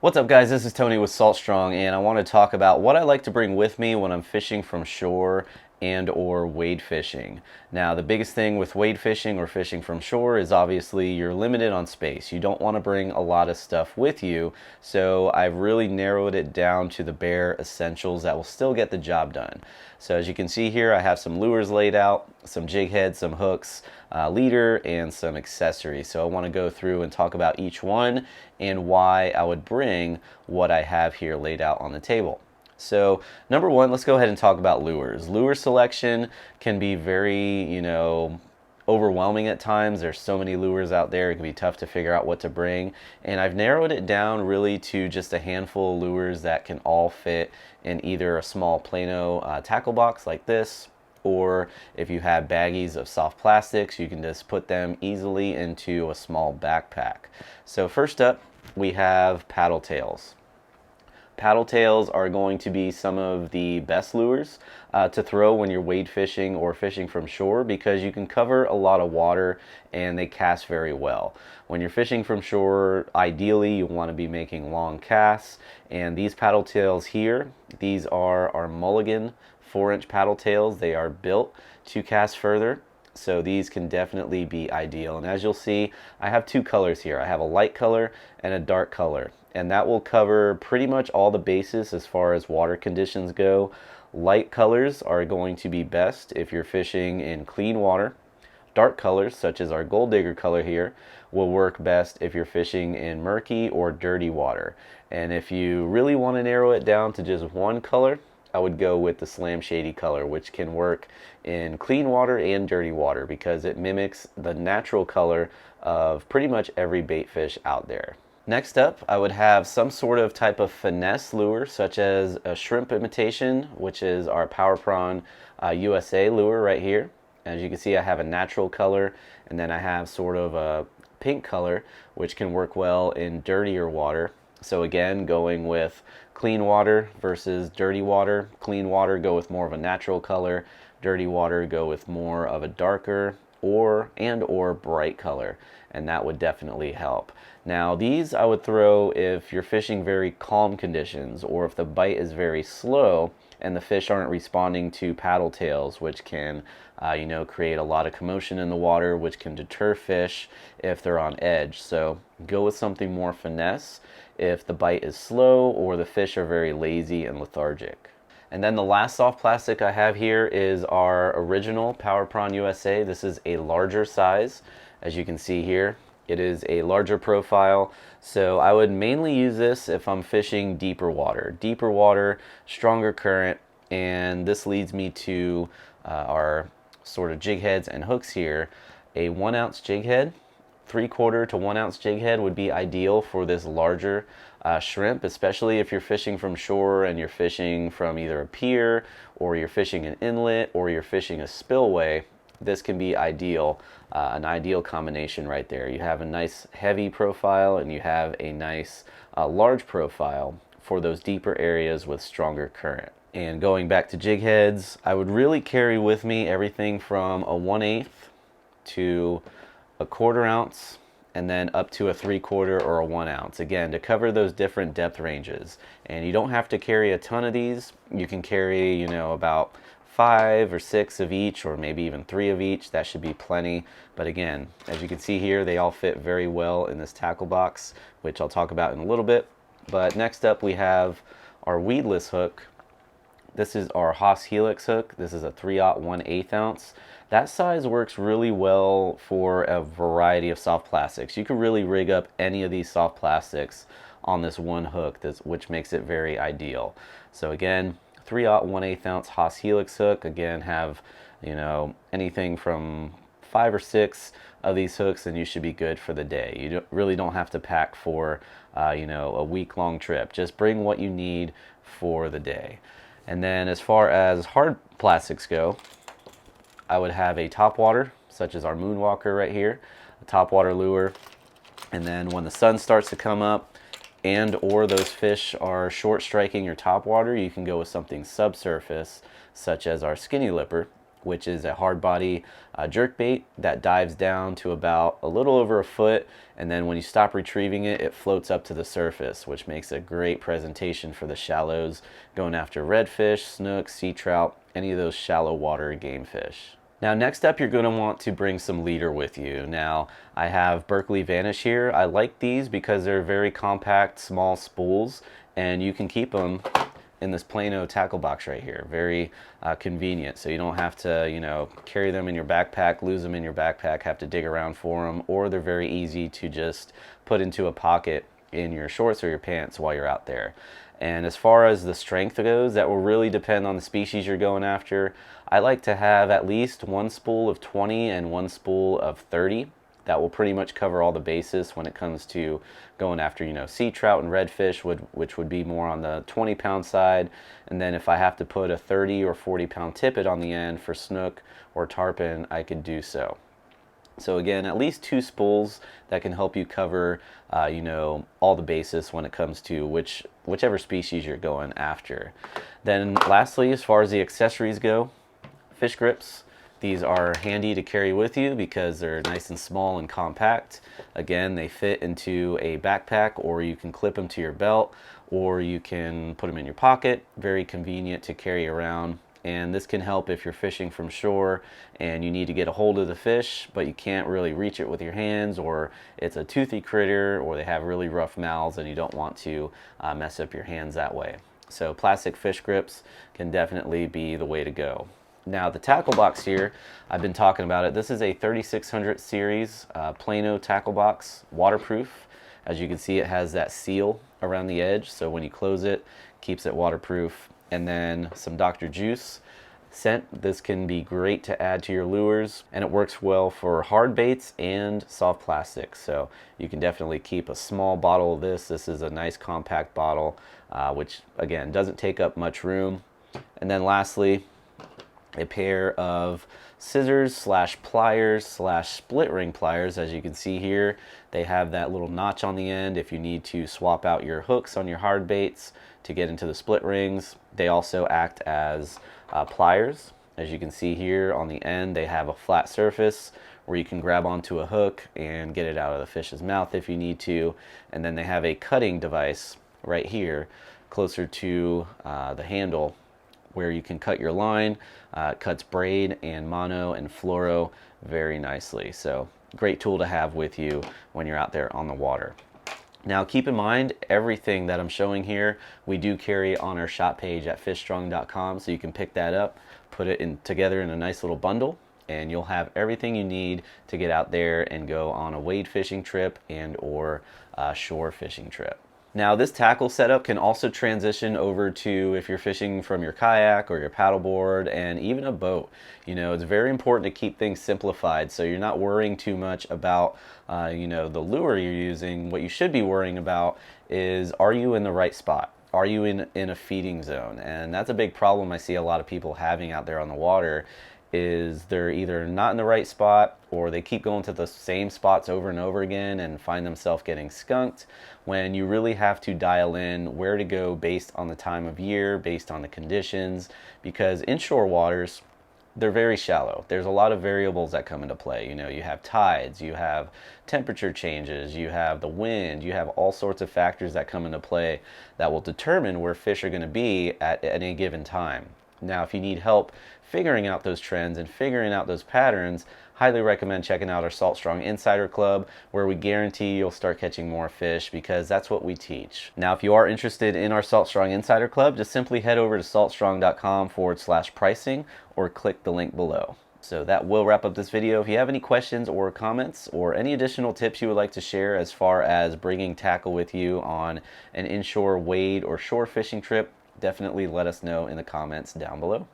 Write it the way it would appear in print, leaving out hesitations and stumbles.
What's up guys, this is Tony with Salt Strong, and I want to talk about what I like to bring with me when I'm fishing from shore and or wade fishing. Now the biggest thing with wade fishing or fishing from shore is obviously you're limited on space. You don't want to bring a lot of stuff with you, so I've really narrowed it down to the bare essentials that will still get the job done. So as you can see here, I have some lures laid out, some jig heads, some hooks, leader, and some accessories. So I want to go through and talk about each one and why I would bring what I have here laid out on the table. So number one, let's go ahead and talk about lures. Lure selection can be very, overwhelming at times. There's so many lures out there, it can be tough to figure out what to bring. And I've narrowed it down really to just a handful of lures that can all fit in either a small Plano tackle box like this, or if you have baggies of soft plastics, you can just put them easily into a small backpack. So first up, we have paddle tails. Paddle tails are going to be some of the best lures to throw when you're wade fishing or fishing from shore, because you can cover a lot of water and they cast very well. When you're fishing from shore, ideally you want to be making long casts, and these paddle tails here, these are our Mulligan 4-inch paddle tails. They are built to cast further, so these can definitely be ideal. And as you'll see, I have two colors here. I have a light color and a dark color, and that will cover pretty much all the bases as far as water conditions go. Light colors are going to be best if you're fishing in clean water. Dark colors, such as our gold digger color here, will work best if you're fishing in murky or dirty water. And if you really want to narrow it down to just one color, I would go with the Slam Shady color, which can work in clean water and dirty water because it mimics the natural color of pretty much every bait fish out there. Next up, I would have some sort of type of finesse lure, such as a shrimp imitation, which is our Prawn USA lure right here. As you can see, I have a natural color, and then I have sort of a pink color, which can work well in dirtier water. So again, going with clean water versus dirty water. Clean water, go with more of a natural color. Dirty water, go with more of a darker or bright color, and that would definitely help. Now these I would throw if you're fishing very calm conditions, or if the bite is very slow and the fish aren't responding to paddle tails, which can create a lot of commotion in the water, which can deter fish if they're on edge. So go with something more finesse if the bite is slow or the fish are very lazy and lethargic. And then the last soft plastic I have here is our original Prawn USA. This is a larger size. As you can see here, it is a larger profile, so I would mainly use this if I'm fishing deeper water. Deeper water, stronger current, and this leads me to our sort of jig heads and hooks here. A 1-ounce jig head, 3/4 to 1-ounce jig head would be ideal for this larger shrimp, especially if you're fishing from shore and you're fishing from either a pier, or you're fishing an inlet, or you're fishing a spillway. This can be ideal, an ideal combination right there. You have a nice heavy profile and you have a nice large profile for those deeper areas with stronger current. And going back to jig heads, I would really carry with me everything from a 1/8 to a 1/4 ounce, and then up to a 3/4 or a 1 ounce, again to cover those different depth ranges. And you don't have to carry a ton of these. You can carry about 5 or 6 of each, or maybe even 3 of each. That should be plenty. But again, as you can see here, they all fit very well in this tackle box, which I'll talk about in a little bit. But next up, we have our weedless hook. This is our Haas Helix hook. This is a 3/0 1/8 ounce. That size works really well for a variety of soft plastics. You can really rig up any of these soft plastics on this one hook, which makes it very ideal. So again, 3/0 1/8 ounce Haas Helix hook. Again, have anything from 5 or 6 of these hooks, and you should be good for the day. You really don't have to pack for a week-long trip. Just bring what you need for the day. And then as far as hard plastics go, I would have a topwater, such as our Moonwalker right here, a topwater lure. And then when the sun starts to come up, and or those fish are short striking your topwater, you can go with something subsurface, such as our Skinny Lipper, which is a hard body jerk bait that dives down to about a little over a foot, and then when you stop retrieving it, it floats up to the surface, which makes a great presentation for the shallows, going after redfish, snook, sea trout, any of those shallow water game fish. Now next up, you're going to want to bring some leader with you. Now I have Berkley Vanish here. I like these because they're very compact, small spools, and you can keep them in this Plano tackle box right here. Very convenient, so you don't have to, you know, carry them in your backpack, lose them in your backpack, have to dig around for them, or they're very easy to just put into a pocket in your shorts or your pants while you're out there. And as far as the strength goes, that will really depend on the species you're going after. I like to have at least one spool of 20 and one spool of 30. That will pretty much cover all the bases when it comes to going after, you know, sea trout and redfish, which would be more on the 20-pound side. And then if I have to put a 30 or 40-pound tippet on the end for snook or tarpon, I could do so. So again, at least 2 spools that can help you cover, you know, all the bases when it comes to whichever species you're going after. Then lastly, as far as the accessories go, fish grips. These are handy to carry with you because they're nice and small and compact. Again, they fit into a backpack, or you can clip them to your belt, or you can put them in your pocket. Very convenient to carry around. And this can help if you're fishing from shore and you need to get a hold of the fish, but you can't really reach it with your hands, or it's a toothy critter, or they have really rough mouths and you don't want to mess up your hands that way. So plastic fish grips can definitely be the way to go. Now the tackle box here, I've been talking about it. This is a 3600 series Plano tackle box, waterproof. As you can see, it has that seal around the edge, so when you close it, keeps it waterproof. And then some Dr. Juice scent. This can be great to add to your lures, and it works well for hard baits and soft plastics. So you can definitely keep a small bottle of this. This is a nice compact bottle, which again doesn't take up much room. And then lastly, a pair of scissors slash pliers slash split ring pliers. As you can see here, they have that little notch on the end if you need to swap out your hooks on your hard baits to get into the split rings. They also act as pliers. As you can see here on the end, they have a flat surface where you can grab onto a hook and get it out of the fish's mouth if you need to. And then they have a cutting device right here closer to the handle where you can cut your line. It cuts braid and mono and fluoro very nicely. So great tool to have with you when you're out there on the water. Now keep in mind, everything that I'm showing here, we do carry on our shop page at fishstrong.com, so you can pick that up, put it together in a nice little bundle, and you'll have everything you need to get out there and go on a wade fishing trip and or a shore fishing trip. Now this tackle setup can also transition over to if you're fishing from your kayak or your paddleboard and even a boat. You know, it's very important to keep things simplified so you're not worrying too much about you know, the lure you're using. What you should be worrying about is, are you in the right spot? Are you in a feeding zone? And that's a big problem I see a lot of people having out there on the water, is they're either not in the right spot, or they keep going to the same spots over and over again and find themselves getting skunked, when you really have to dial in where to go based on the time of year, based on the conditions, because inshore waters, they're very shallow. There's a lot of variables that come into play. You know, you have tides, you have temperature changes, you have the wind, you have all sorts of factors that come into play that will determine where fish are going to be at any given time. Now, if you need help figuring out those trends and figuring out those patterns, highly recommend checking out our Salt Strong Insider Club, where we guarantee you'll start catching more fish, because that's what we teach. Now, if you are interested in our Salt Strong Insider Club, just simply head over to saltstrong.com/pricing or click the link below. So that will wrap up this video. If you have any questions or comments or any additional tips you would like to share as far as bringing tackle with you on an inshore wade or shore fishing trip, definitely let us know in the comments down below.